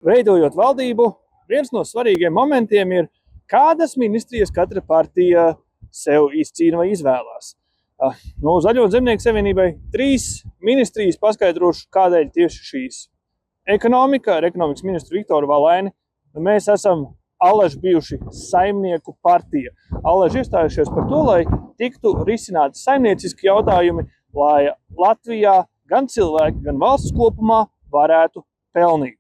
Veidojot valdību, viens no svarīgiem momentiem ir, kādas ministrijas katra partija sev izcīna vai izvēlās. Zaļo un Zemnieku savienībai 3 ministrijas paskaidrošu, kādēļ tieši šīs. Ekonomika ar ekonomikas ministru Viktoru Valaini. Mēs esam allaž bijuši saimnieku partija. Allaž iestājušies par to, lai tiktu risināti saimnieciski jautājumi, lai Latvijā gan cilvēki, gan valsts kopumā varētu pelnīt.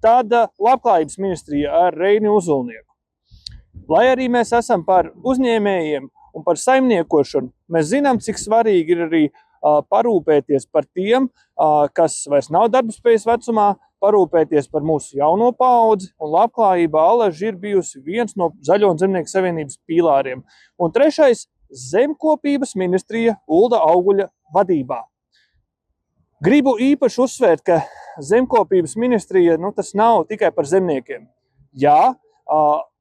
Tad labklājības ministrija ar Reini Uzulnieku. Lai arī mēs esam par uzņēmējiem un par saimniekošanu, mēs zinām, cik svarīgi ir arī parūpēties par tiem, kas vairs nav darbspējas vecumā, parūpēties par mūsu jauno paudzi, un labklājība allaž ir bijusi viens no Zaļo un Zemnieku savienības pīlāriem. Un 3. zemkopības ministrija Ulda Auguļa vadībā. Gribu īpaši uzsvērt, ka zemkopības ministrija, tas nav tikai par zemniekiem. Jā,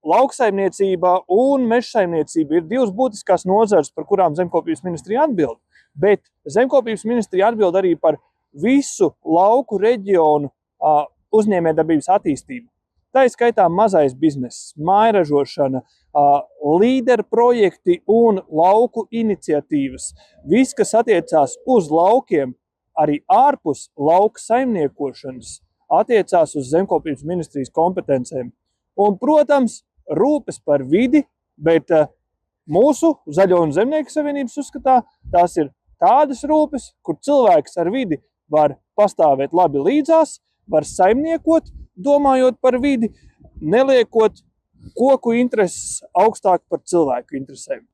lauksaimniecība un mežsaimniecība ir 2 būtiskās nozares, par kurām zemkopības ministrija atbild, bet zemkopības ministrija atbild arī par visu lauku reģionu uzņēmējdarbības attīstību. Tā ir skaitā mazais bizness, mājražošana, līderu projekti un lauku iniciatīvas. Viss, kas attiecās uz laukiem, arī ārpus lauka saimniekošanas, attiecās uz zemkopības ministrijas kompetencēm. Un, protams, rūpes par vidi, bet mūsu Zaļo un Zemnieku savienības uzskatā tās ir tādas rūpes, kur cilvēks ar vidi var pastāvēt labi līdzās, var saimniekot, domājot par vidi, neliekot koku intereses augstāk par cilvēku interesēm.